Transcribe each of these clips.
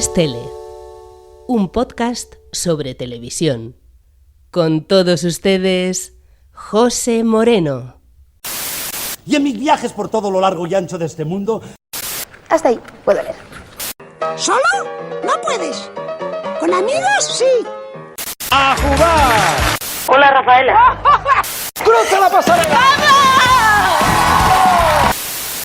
es Tele, un podcast sobre televisión. Con todos ustedes, José Moreno. Y en mis viajes por todo lo largo y ancho de este mundo... Hasta ahí, puedo leer. ¿Solo? No puedes. ¿Con amigos? Sí. ¡A jugar! Hola, Rafaela. ¡Cruza la pasarela!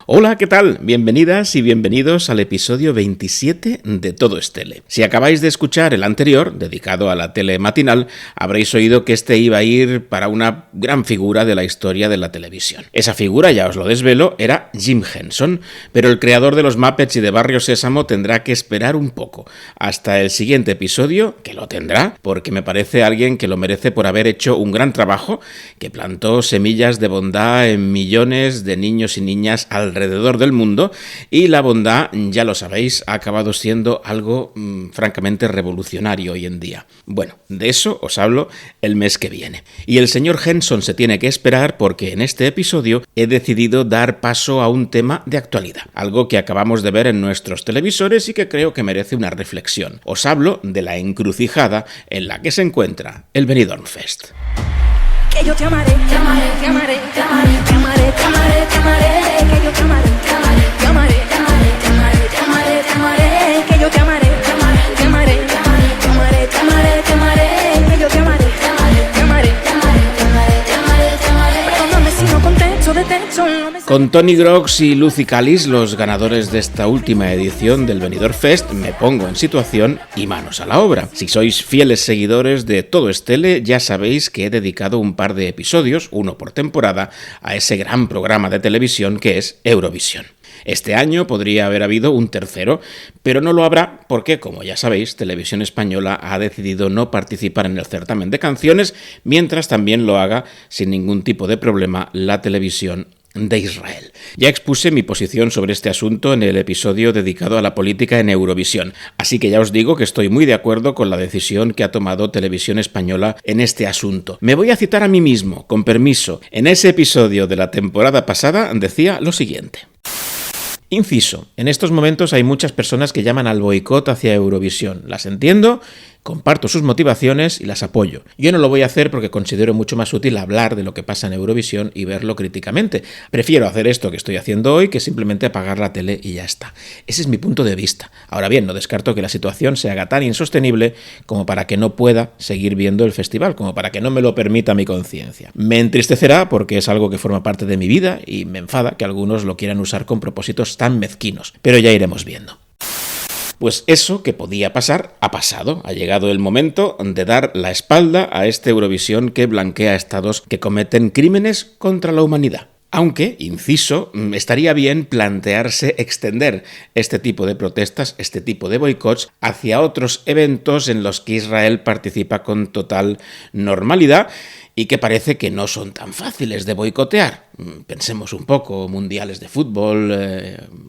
Hola, ¿qué tal? Bienvenidas y bienvenidos al episodio 27 de Todo es Tele. Si acabáis de escuchar el anterior, dedicado a la tele matinal, habréis oído que este iba a ir para una gran figura de la historia de la televisión. Esa figura, ya os lo desvelo, era Jim Henson, pero el creador de los Muppets y de Barrio Sésamo tendrá que esperar un poco, hasta el siguiente episodio, que lo tendrá, porque me parece alguien que lo merece por haber hecho un gran trabajo, que plantó semillas de bondad en millones de niños y niñas alrededor del mundo, y la bondad, ya lo sabéis, ha acabado siendo algo francamente revolucionario hoy en día. Bueno, de eso os hablo el mes que viene. Y el señor Henson se tiene que esperar porque en este episodio he decidido dar paso a un tema de actualidad, algo que acabamos de ver en nuestros televisores y que creo que merece una reflexión. Os hablo de la encrucijada en la que se encuentra el Benidorm Fest. Que yo te amaré, te amaré, te amaré, te amaré, te amaré, te amaré, te amaré, que yo te amaré, te amaré, te amaré, te amaré, te amaré, te amaré, te amaré, que yo te amaré, te amaré, te amaré, te amaré, te amaré, te amaré, te amaré, que yo te amaré, te amaré, te amaré, te amaré, te amaré, te amaré, te amaré. Perdóname si no contesto de texto. Con Tony Grox y Lucy Callis, los ganadores de esta última edición del Benidorm Fest, me pongo en situación y manos a la obra. Si sois fieles seguidores de Todo es Tele, ya sabéis que he dedicado un par de episodios, uno por temporada, a ese gran programa de televisión que es Eurovisión. Este año podría haber habido un tercero, pero no lo habrá porque, como ya sabéis, Televisión Española ha decidido no participar en el certamen de canciones, mientras también lo haga sin ningún tipo de problema la televisión de Israel. Ya expuse mi posición sobre este asunto en el episodio dedicado a la política en Eurovisión, así que ya os digo que estoy muy de acuerdo con la decisión que ha tomado Televisión Española en este asunto. Me voy a citar a mí mismo, con permiso. En ese episodio de la temporada pasada decía lo siguiente. Inciso. En estos momentos hay muchas personas que llaman al boicot hacia Eurovisión. Las entiendo, comparto sus motivaciones y las apoyo. Yo no lo voy a hacer porque considero mucho más útil hablar de lo que pasa en Eurovisión y verlo críticamente. Prefiero hacer esto que estoy haciendo hoy que simplemente apagar la tele y ya está. Ese es mi punto de vista. Ahora bien, no descarto que la situación se haga tan insostenible como para que no pueda seguir viendo el festival, como para que no me lo permita mi conciencia. Me entristecerá porque es algo que forma parte de mi vida y me enfada que algunos lo quieran usar con propósitos tan mezquinos. Pero ya iremos viendo. Pues eso que podía pasar, ha pasado. Ha llegado el momento de dar la espalda a este Eurovisión que blanquea estados que cometen crímenes contra la humanidad. Aunque, inciso, estaría bien plantearse extender este tipo de protestas, este tipo de boicots, hacia otros eventos en los que Israel participa con total normalidad y que parece que no son tan fáciles de boicotear. Pensemos un poco, mundiales de fútbol,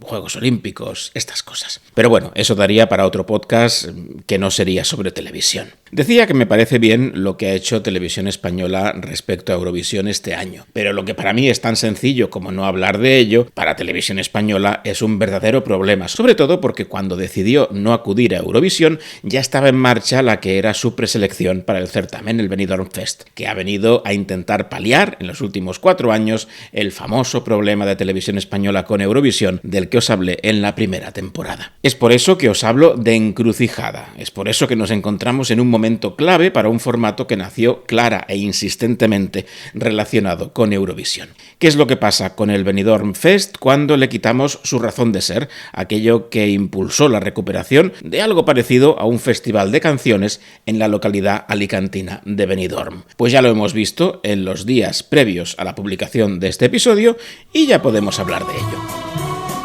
Juegos Olímpicos, estas cosas. Pero bueno, eso daría para otro podcast que no sería sobre televisión. Decía que me parece bien lo que ha hecho Televisión Española respecto a Eurovisión este año, pero lo que para mí es tan sencillo como no hablar de ello, para Televisión Española es un verdadero problema, sobre todo porque cuando decidió no acudir a Eurovisión ya estaba en marcha la que era su preselección para el certamen, el Benidorm Fest, que ha venido a intentar paliar en los últimos 4 años el famoso problema de Televisión Española con Eurovisión del que os hablé en la primera temporada. Es por eso que os hablo de encrucijada, es por eso que nos encontramos en un momento clave para un formato que nació clara e insistentemente relacionado con Eurovisión. ¿Qué es lo que pasa con el Benidorm Fest cuando le quitamos su razón de ser, aquello que impulsó la recuperación de algo parecido a un festival de canciones en la localidad alicantina de Benidorm? Pues ya lo hemos visto en los días previos a la publicación de este episodio y ya podemos hablar de ello.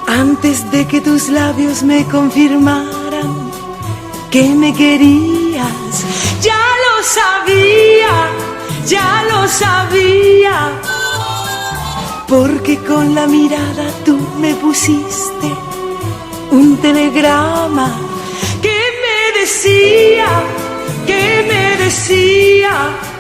Antes de que tus labios me confirmaran que me querías, ya lo sabía, porque con la mirada tú me pusiste un telegrama que me decía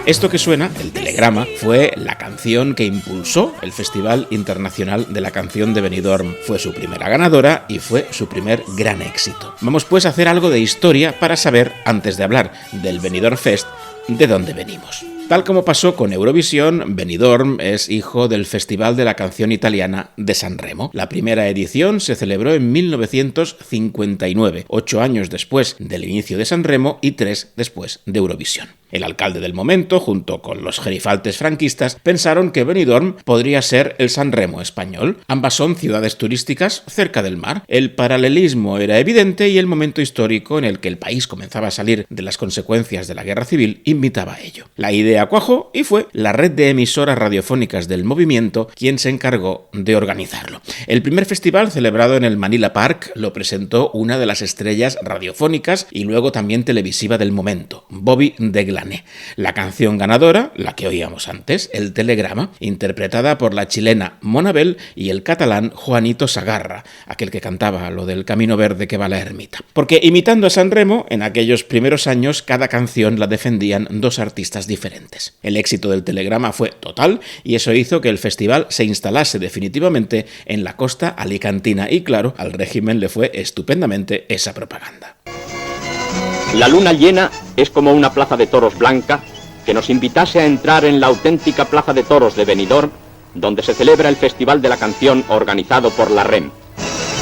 Esto que suena, el telegrama, fue la canción que impulsó el Festival Internacional de la Canción de Benidorm. Fue su primera ganadora y fue su primer gran éxito. Vamos pues a hacer algo de historia para saber, antes de hablar del Benidorm Fest, de dónde venimos. Tal como pasó con Eurovisión, Benidorm es hijo del Festival de la Canción Italiana de San Remo. La primera edición se celebró en 1959, 8 años después del inicio de San Remo y 3 después de Eurovisión. El alcalde del momento, junto con los gerifaltes franquistas, pensaron que Benidorm podría ser el San Remo español. Ambas son ciudades turísticas cerca del mar. El paralelismo era evidente y el momento histórico en el que el país comenzaba a salir de las consecuencias de la guerra civil invitaba a ello. La idea cuajó y fue la red de emisoras radiofónicas del movimiento quien se encargó de organizarlo. El primer festival, celebrado en el Manila Park, lo presentó una de las estrellas radiofónicas y luego también televisiva del momento, Bobby de Glane. La canción ganadora, la que oíamos antes, El Telegrama, interpretada por la chilena Mona Bell y el catalán Juanito Sagarra, aquel que cantaba lo del camino verde que va a la ermita. Porque imitando a San Remo, en aquellos primeros años cada canción la defendían dos artistas diferentes. El éxito del Telegrama fue total y eso hizo que el festival se instalase definitivamente en la costa alicantina y claro, al régimen le fue estupendamente esa propaganda. La luna llena es como una plaza de toros blanca que nos invitase a entrar en la auténtica plaza de toros de Benidorm, donde se celebra el Festival de la Canción organizado por la REM.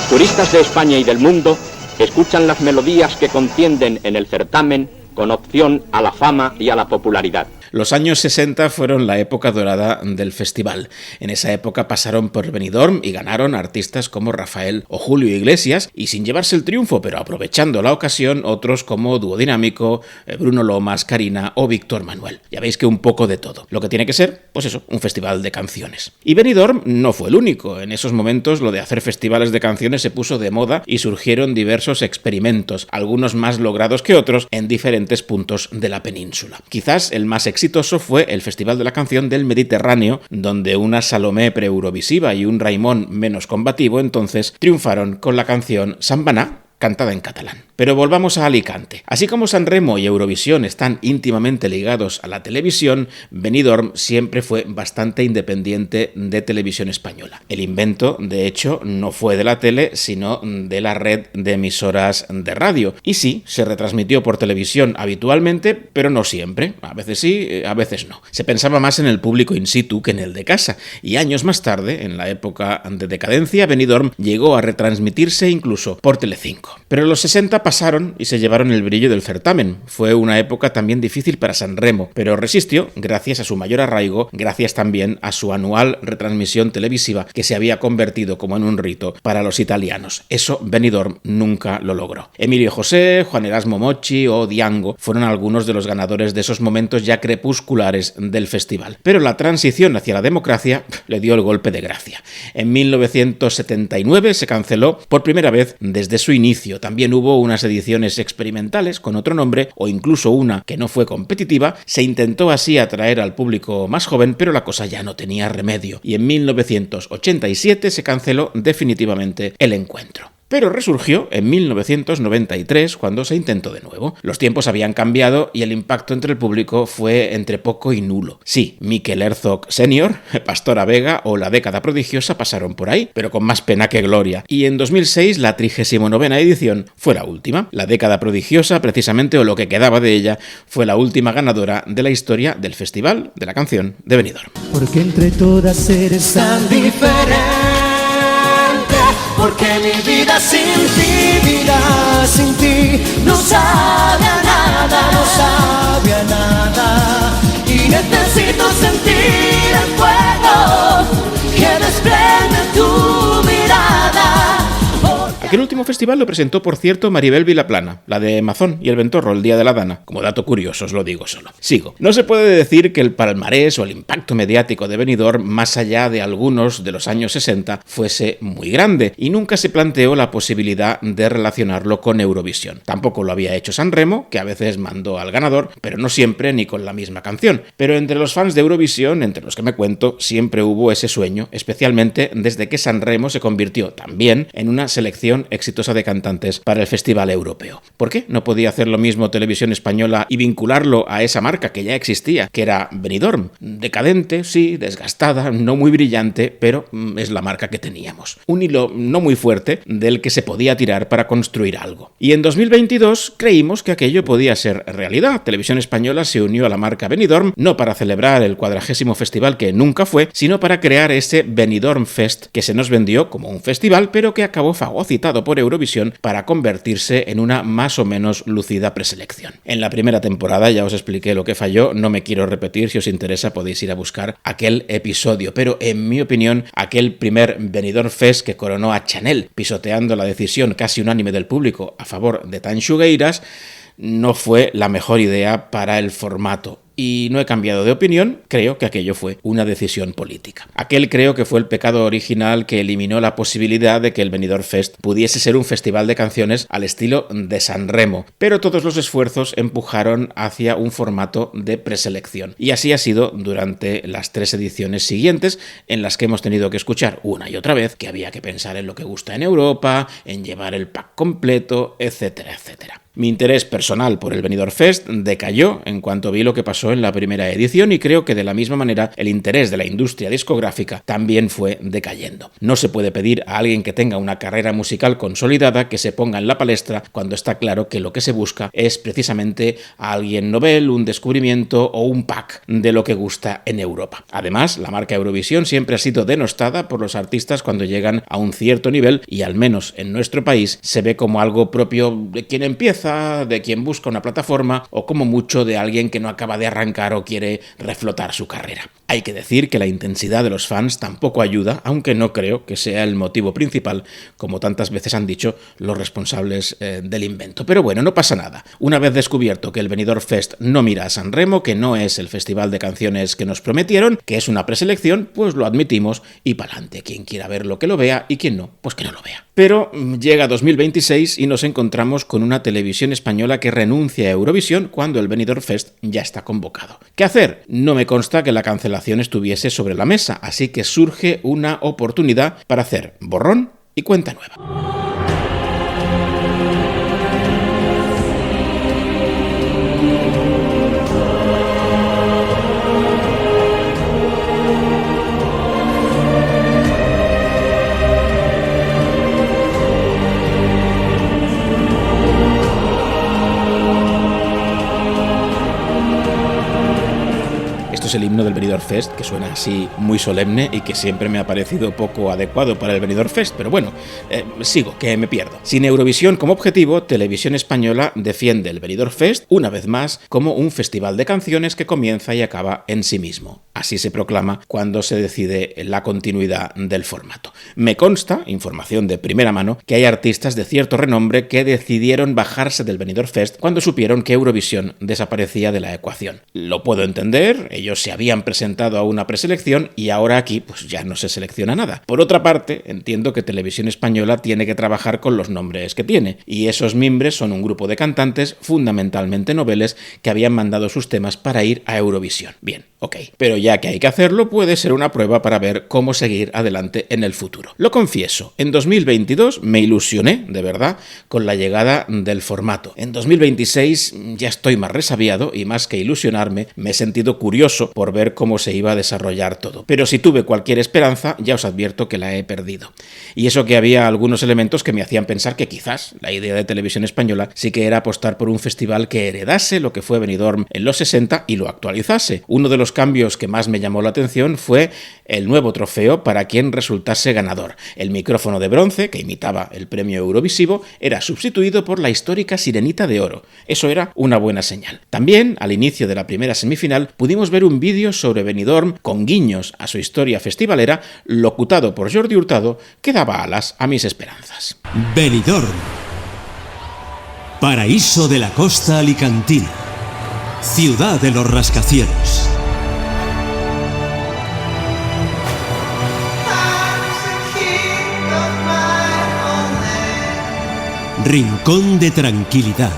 Turistas de España y del mundo escuchan las melodías que contienden en el certamen con opción a la fama y a la popularidad. Los años 60 fueron la época dorada del festival. En esa época pasaron por Benidorm y ganaron artistas como Rafael o Julio Iglesias, y sin llevarse el triunfo, pero aprovechando la ocasión, otros como Dúo Dinámico, Bruno Lomas, Karina o Víctor Manuel. Ya veis que un poco de todo. Lo que tiene que ser, pues eso, un festival de canciones. Y Benidorm no fue el único. En esos momentos lo de hacer festivales de canciones se puso de moda y surgieron diversos experimentos, algunos más logrados que otros, en diferentes puntos de la península. Quizás el más exitoso fue el Festival de la Canción del Mediterráneo, donde una Salomé pre-eurovisiva y un Raimon menos combativo entonces triunfaron con la canción Sambaná, cantada en catalán. Pero volvamos a Alicante. Así como San Remo y Eurovisión están íntimamente ligados a la televisión, Benidorm siempre fue bastante independiente de Televisión Española. El invento, de hecho, no fue de la tele, sino de la red de emisoras de radio. Y sí, se retransmitió por televisión habitualmente, pero no siempre. A veces sí, a veces no. Se pensaba más en el público in situ que en el de casa. Y años más tarde, en la época de decadencia, Benidorm llegó a retransmitirse incluso por Telecinco. Pero los 60 pasaron y se llevaron el brillo del certamen. Fue una época también difícil para San Remo, pero resistió gracias a su mayor arraigo, gracias también a su anual retransmisión televisiva que se había convertido como en un rito para los italianos. Eso Benidorm nunca lo logró. Emilio José, Juan Erasmo Mochi o Diango fueron algunos de los ganadores de esos momentos ya crepusculares del festival. Pero la transición hacia la democracia le dio el golpe de gracia. En 1979 se canceló por primera vez desde su inicio. También hubo unas ediciones experimentales con otro nombre o incluso una que no fue competitiva. Se intentó así atraer al público más joven, pero la cosa ya no tenía remedio y en 1987 se canceló definitivamente el encuentro. Pero resurgió en 1993 cuando se intentó de nuevo. Los tiempos habían cambiado y el impacto entre el público fue entre poco y nulo. Sí, Mikel Herzog Sr., Pastora Vega o La Década Prodigiosa pasaron por ahí, pero con más pena que gloria. Y en 2006 la 39ª edición fue la última. La Década Prodigiosa, precisamente, o lo que quedaba de ella, fue la última ganadora de la historia del Festival de la Canción de Benidorm. Porque entre todas eres tan diferente. Porque mi vida sin ti, no sabe a nada, no sabe a nada. Y necesito sentir el fuego que desprende tu mirada. Aquel último festival lo presentó, por cierto, Maribel Vilaplana, la de Mazón y el Ventorro, el Día de la Dana. Como dato curioso, os lo digo solo. Sigo. No se puede decir que el palmarés o el impacto mediático de Benidorm, más allá de algunos de los años 60, fuese muy grande, y nunca se planteó la posibilidad de relacionarlo con Eurovisión. Tampoco lo había hecho San Remo, que a veces mandó al ganador, pero no siempre ni con la misma canción. Pero entre los fans de Eurovisión, entre los que me cuento, siempre hubo ese sueño, especialmente desde que San Remo se convirtió también en una selección exitosa exitosa de cantantes para el Festival Europeo. ¿Por qué no podía hacer lo mismo Televisión Española y vincularlo a esa marca que ya existía, que era Benidorm? Decadente, sí, desgastada, no muy brillante, pero es la marca que teníamos. Un hilo no muy fuerte del que se podía tirar para construir algo. Y en 2022 creímos que aquello podía ser realidad. Televisión Española se unió a la marca Benidorm, no para celebrar el 40º festival que nunca fue, sino para crear ese Benidorm Fest que se nos vendió como un festival, pero que acabó fagocitado por Eurovisión para convertirse en una más o menos lucida preselección. En la primera temporada ya os expliqué lo que falló, no me quiero repetir, si os interesa podéis ir a buscar aquel episodio, pero en mi opinión aquel primer Benidorm Fest que coronó a Chanel, pisoteando la decisión casi unánime del público a favor de Tan Xugueiras, no fue la mejor idea para el formato. Y no he cambiado de opinión, creo que aquello fue una decisión política. Aquel creo que fue el pecado original que eliminó la posibilidad de que el Benidorm Fest pudiese ser un festival de canciones al estilo de San Remo, pero todos los esfuerzos empujaron hacia un formato de preselección. Y así ha sido durante las 3 ediciones siguientes, en las que hemos tenido que escuchar una y otra vez que había que pensar en lo que gusta en Europa, en llevar el pack completo, etcétera, etcétera. Mi interés personal por el Benidorm Fest decayó en cuanto vi lo que pasó en la primera edición y creo que de la misma manera el interés de la industria discográfica también fue decayendo. No se puede pedir a alguien que tenga una carrera musical consolidada que se ponga en la palestra cuando está claro que lo que se busca es precisamente a alguien novel, un descubrimiento o un pack de lo que gusta en Europa. Además, la marca Eurovisión siempre ha sido denostada por los artistas cuando llegan a un cierto nivel y al menos en nuestro país se ve como algo propio de quien empieza, de quien busca una plataforma o como mucho de alguien que no acaba de arrancar o quiere reflotar su carrera. Hay que decir que la intensidad de los fans tampoco ayuda, aunque no creo que sea el motivo principal, como tantas veces han dicho los responsables del invento. Pero bueno, no pasa nada. Una vez descubierto que el Benidorm Fest no mira a San Remo, que no es el festival de canciones que nos prometieron, que es una preselección, pues lo admitimos y pa'lante. Quien quiera verlo que lo vea y quien no, pues que no lo vea. Pero llega 2026 y nos encontramos con una televisión española que renuncia a Eurovisión cuando el Benidorm Fest ya está convocado. ¿Qué hacer? No me consta que la cancelación estuviese sobre la mesa, así que surge una oportunidad para hacer borrón y cuenta nueva. Es el himno del Benidorm Fest, que suena así muy solemne y que siempre me ha parecido poco adecuado para el Benidorm Fest, pero bueno, sigo, que me pierdo. Sin Eurovisión como objetivo, Televisión Española defiende el Benidorm Fest, una vez más, como un festival de canciones que comienza y acaba en sí mismo. Así se proclama cuando se decide la continuidad del formato. Me consta, información de primera mano, que hay artistas de cierto renombre que decidieron bajarse del Benidorm Fest cuando supieron que Eurovisión desaparecía de la ecuación. Lo puedo entender, ellos se habían presentado a una preselección y ahora aquí pues ya no se selecciona nada. Por otra parte, entiendo que Televisión Española tiene que trabajar con los nombres que tiene, y esos mimbres son un grupo de cantantes, fundamentalmente noveles, que habían mandado sus temas para ir a Eurovisión. Bien, ok, pero ya que hay que hacerlo, puede ser una prueba para ver cómo seguir adelante en el futuro. Lo confieso, en 2022 me ilusioné, de verdad, con la llegada del formato. En 2026 ya estoy más resabiado y más que ilusionarme, me he sentido curioso por ver cómo se iba a desarrollar todo. Pero si tuve cualquier esperanza, ya os advierto que la he perdido. Y eso que había algunos elementos que me hacían pensar que quizás la idea de Televisión Española sí que era apostar por un festival que heredase lo que fue Benidorm en los 60 y lo actualizase. Uno de los cambios que más me llamó la atención fue el nuevo trofeo para quien resultase ganador. El micrófono de bronce, que imitaba el premio Eurovisivo, era sustituido por la histórica sirenita de oro. Eso era una buena señal. También, al inicio de la primera semifinal, pudimos ver un vídeo sobre Benidorm con guiños a su historia festivalera, locutado por Jordi Hurtado, que daba alas a mis esperanzas. Benidorm, paraíso de la costa alicantina, ciudad de los rascacielos. Rincón de tranquilidad,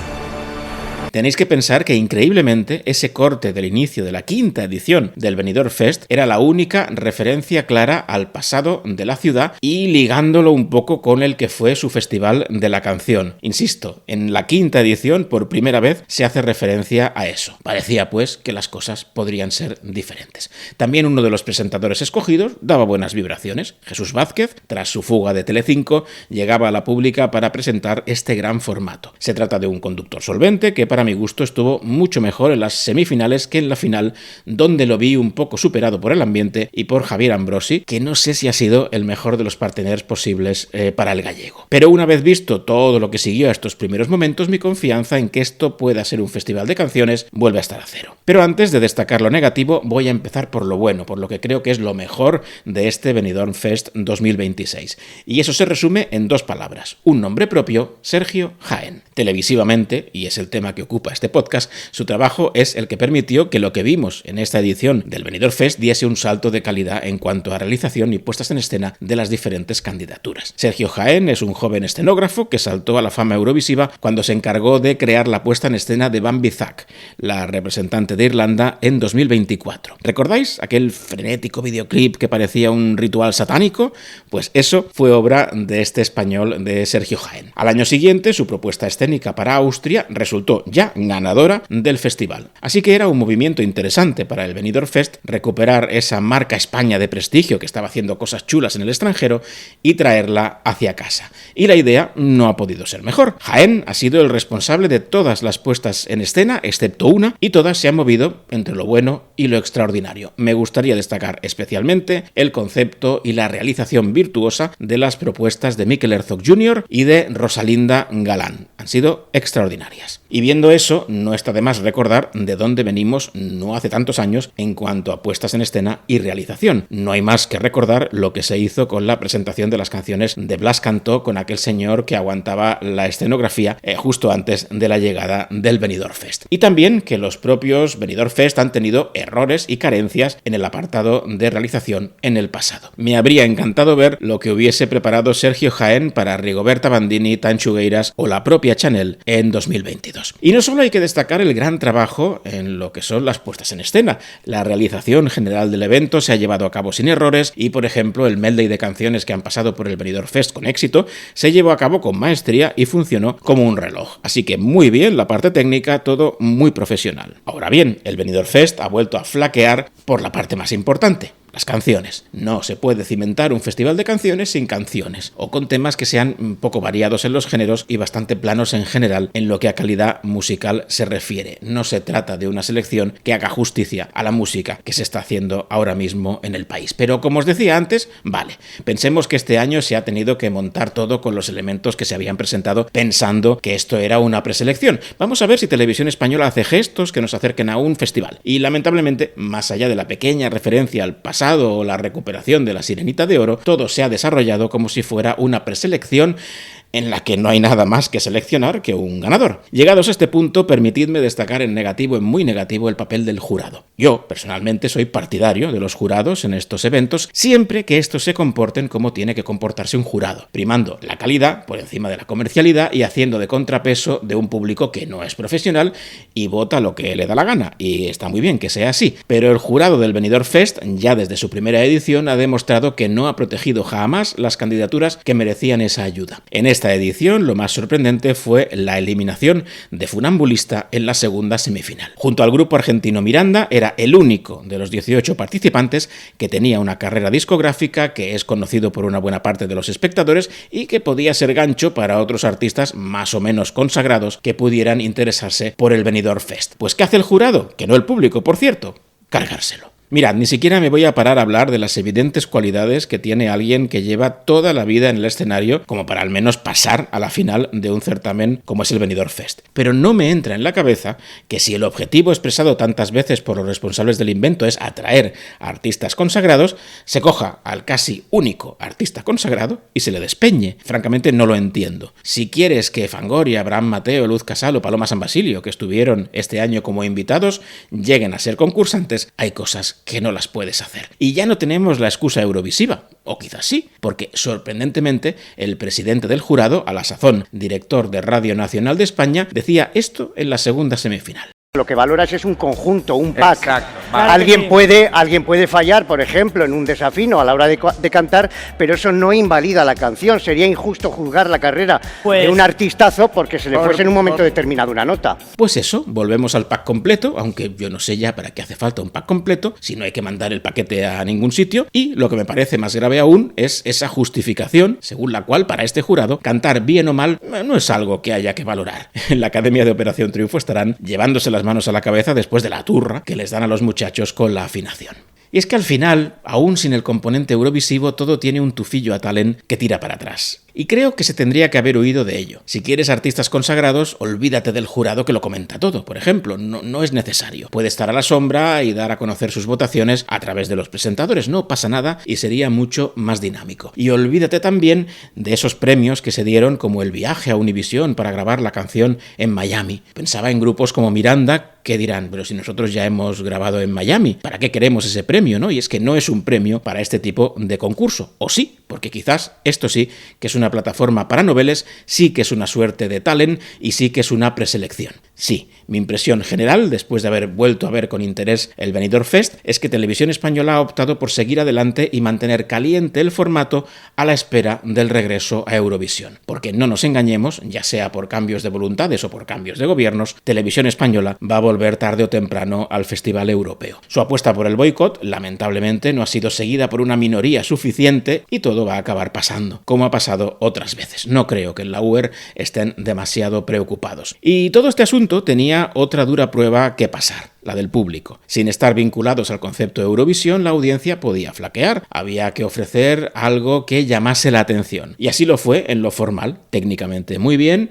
Tenéis que pensar que increíblemente ese corte del inicio de la quinta edición del Benidorm Fest era la única referencia clara al pasado de la ciudad y ligándolo un poco con el que fue su festival de la canción. Insisto, en la quinta edición por primera vez se hace referencia a eso. Parecía pues que las cosas podrían ser diferentes. También uno de los presentadores escogidos daba buenas vibraciones. Jesús Vázquez, tras su fuga de Telecinco, llegaba a la pública para presentar este gran formato. Se trata de un conductor solvente que para mi gusto estuvo mucho mejor en las semifinales que en la final, donde lo vi un poco superado por el ambiente y por Javier Ambrosi, que no sé si ha sido el mejor de los parteners posibles para el gallego. Pero una vez visto todo lo que siguió a estos primeros momentos, mi confianza en que esto pueda ser un festival de canciones vuelve a estar a cero. Pero antes de destacar lo negativo, voy a empezar por lo bueno, por lo que creo que es lo mejor de este Benidorm Fest 2026. Y eso se resume en dos palabras: un nombre propio, Sergio Jaén. Televisivamente, y es el tema que ocupa este podcast, su trabajo es el que permitió que lo que vimos en esta edición del Benidorm Fest diese un salto de calidad en cuanto a realización y puestas en escena de las diferentes candidaturas. Sergio Jaén es un joven escenógrafo que saltó a la fama eurovisiva cuando se encargó de crear la puesta en escena de Bambi Zack, la representante de Irlanda, en 2024. ¿Recordáis aquel frenético videoclip que parecía un ritual satánico? Pues eso fue obra de este español, de Sergio Jaén. Al año siguiente, su propuesta escénica para Austria resultó ya ganadora del festival. Así que era un movimiento interesante para el Benidorm Fest recuperar esa marca España de prestigio que estaba haciendo cosas chulas en el extranjero y traerla hacia casa. Y la idea no ha podido ser mejor. Jaén ha sido el responsable de todas las puestas en escena, excepto una, y todas se han movido entre lo bueno y lo extraordinario. Me gustaría destacar especialmente el concepto y la realización virtuosa de las propuestas de Mikel Herzog Jr. y de Rosalinda Galán. Han sido extraordinarias. Y viendo eso, no está de más recordar de dónde venimos no hace tantos años en cuanto a puestas en escena y realización. No hay más que recordar lo que se hizo con la presentación de las canciones de Blas Cantó con aquel señor que aguantaba la escenografía justo antes de la llegada del Benidorm Fest. Y también que los propios Benidorm Fest han tenido errores y carencias en el apartado de realización en el pasado. Me habría encantado ver lo que hubiese preparado Sergio Jaén para Rigoberta Bandini, Tanchugueiras o la propia Chanel en 2022. Y no solo hay que destacar el gran trabajo en lo que son las puestas en escena. La realización general del evento se ha llevado a cabo sin errores y, por ejemplo, el medley de canciones que han pasado por el Benidorm Fest con éxito se llevó a cabo con maestría y funcionó como un reloj. Así que muy bien la parte técnica, todo muy profesional. Ahora bien, el Benidorm Fest ha vuelto a flaquear por la parte más importante: las canciones. No se puede cimentar un festival de canciones sin canciones, o con temas que sean poco variados en los géneros y bastante planos en general en lo que a calidad musical se refiere. No se trata de una selección que haga justicia a la música que se está haciendo ahora mismo en el país. Pero como os decía antes, vale, pensemos que este año se ha tenido que montar todo con los elementos que se habían presentado pensando que esto era una preselección. Vamos a ver si Televisión Española hace gestos que nos acerquen a un festival. Y lamentablemente, más allá de la pequeña referencia al pasado o la recuperación de la Sirenita de Oro, todo se ha desarrollado como si fuera una preselección en la que no hay nada más que seleccionar que un ganador. Llegados a este punto, permitidme destacar en negativo, en muy negativo, el papel del jurado. Yo, personalmente, soy partidario de los jurados en estos eventos, siempre que estos se comporten como tiene que comportarse un jurado, primando la calidad por encima de la comercialidad y haciendo de contrapeso de un público que no es profesional y vota lo que le da la gana. Y está muy bien que sea así, pero el jurado del Benidorm Fest, ya desde su primera edición, ha demostrado que no ha protegido jamás las candidaturas que merecían esa ayuda. En esta edición, lo más sorprendente fue la eliminación de Funambulista en la segunda semifinal. Junto al grupo argentino Miranda, era el único de los 18 participantes que tenía una carrera discográfica, que es conocido por una buena parte de los espectadores y que podía ser gancho para otros artistas más o menos consagrados que pudieran interesarse por el Benidorm Fest. Pues ¿qué hace el jurado? Que no el público, por cierto. Cargárselo. Mirad, ni siquiera me voy a parar a hablar de las evidentes cualidades que tiene alguien que lleva toda la vida en el escenario como para al menos pasar a la final de un certamen como es el Benidorm Fest. Pero no me entra en la cabeza que si el objetivo expresado tantas veces por los responsables del invento es atraer a artistas consagrados, se coja al casi único artista consagrado y se le despeñe. Francamente no lo entiendo. Si quieres que Fangoria, Abraham Mateo, Luz Casal o Paloma San Basilio, que estuvieron este año como invitados, lleguen a ser concursantes, hay cosas que no las puedes hacer. Y ya no tenemos la excusa eurovisiva, o quizás sí, porque sorprendentemente el presidente del jurado, a la sazón director de Radio Nacional de España, decía esto en la segunda semifinal. Lo que valoras es un conjunto, un pack. Exacto. Alguien puede fallar, por ejemplo, en un desafino a la hora de cantar, pero eso no invalida la canción. Sería injusto juzgar la carrera de un artistazo porque se le fuese en un momento determinado una nota. Pues eso, volvemos al pack completo, aunque yo no sé ya para qué hace falta un pack completo, si no hay que mandar el paquete a ningún sitio. Y lo que me parece más grave aún es esa justificación, según la cual para este jurado cantar bien o mal no es algo que haya que valorar. En la Academia de Operación Triunfo estarán llevándose las manos a la cabeza después de la turra que les dan a los muchachos con la afinación. Y es que al final, aún sin el componente eurovisivo, todo tiene un tufillo a talent que tira para atrás. Y creo que se tendría que haber huido de ello. Si quieres artistas consagrados, olvídate del jurado que lo comenta todo, por ejemplo. No es necesario. Puede estar a la sombra y dar a conocer sus votaciones a través de los presentadores. No pasa nada y sería mucho más dinámico. Y olvídate también de esos premios que se dieron, como el viaje a Univisión para grabar la canción en Miami. Pensaba en grupos como Miranda, que dirán, pero si nosotros ya hemos grabado en Miami, ¿para qué queremos ese premio, no? Y es que no es un premio para este tipo de concurso. O sí, porque quizás esto sí que es una plataforma para noveles, sí que es una suerte de talent y sí que es una preselección. Sí, mi impresión general, después de haber vuelto a ver con interés el Benidorm Fest, es que Televisión Española ha optado por seguir adelante y mantener caliente el formato a la espera del regreso a Eurovisión. Porque no nos engañemos, ya sea por cambios de voluntades o por cambios de gobiernos, Televisión Española va a volver tarde o temprano al Festival Europeo. Su apuesta por el boicot, lamentablemente, no ha sido seguida por una minoría suficiente y todo va a acabar pasando, como ha pasado otras veces. No creo que en la UER estén demasiado preocupados. Y todo este asunto tenía otra dura prueba que pasar, la del público. Sin estar vinculados al concepto de Eurovisión, la audiencia podía flaquear. Había que ofrecer algo que llamase la atención. Y así lo fue en lo formal, técnicamente muy bien,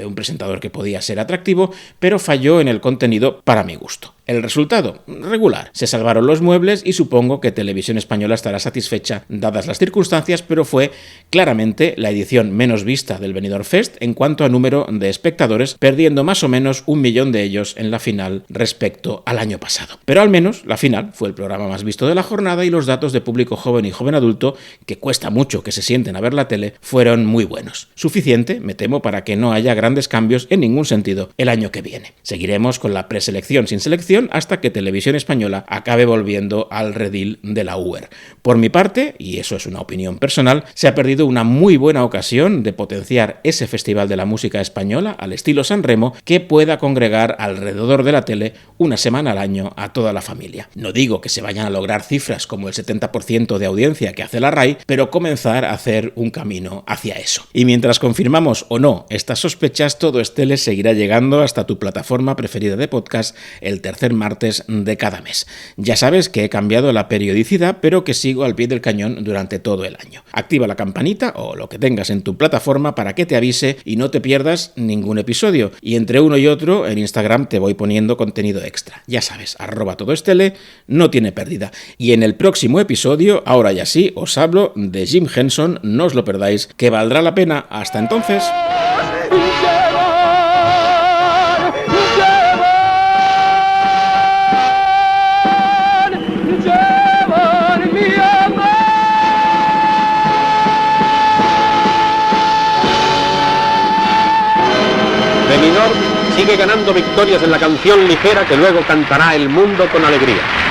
un presentador que podía ser atractivo, pero falló en el contenido para mi gusto. El resultado, regular. Se salvaron los muebles y supongo que Televisión Española estará satisfecha dadas las circunstancias, pero fue claramente la edición menos vista del Benidorm Fest en cuanto a número de espectadores, perdiendo más o menos 1 millón de ellos en la final respecto al año pasado. Pero al menos la final fue el programa más visto de la jornada y los datos de público joven y joven adulto, que cuesta mucho que se sienten a ver la tele, fueron muy buenos. Suficiente, me temo, para que no haya grandes cambios en ningún sentido el año que viene. Seguiremos con la preselección sin selección hasta que Televisión Española acabe volviendo al redil de la UER. Por mi parte, y eso es una opinión personal, se ha perdido una muy buena ocasión de potenciar ese Festival de la Música Española al estilo San Remo que pueda congregar alrededor de la tele una semana al año a toda la familia. No digo que se vayan a lograr cifras como el 70% de audiencia que hace la RAI, pero comenzar a hacer un camino hacia eso. Y mientras confirmamos o no estas sospechas, Todo es Tele seguirá llegando hasta tu plataforma preferida de podcast el tercer martes de cada mes. Ya sabes que he cambiado la periodicidad, pero que sigo al pie del cañón durante todo el año. Activa la campanita o lo que tengas en tu plataforma para que te avise y no te pierdas ningún episodio. Y entre uno y otro, en Instagram te voy poniendo contenido extra. Ya sabes, @todoestele, no tiene pérdida. Y en el próximo episodio, ahora ya sí, os hablo de Jim Henson, no os lo perdáis, que valdrá la pena. Hasta entonces. Benidorm sigue ganando victorias en la canción ligera que luego cantará el mundo con alegría.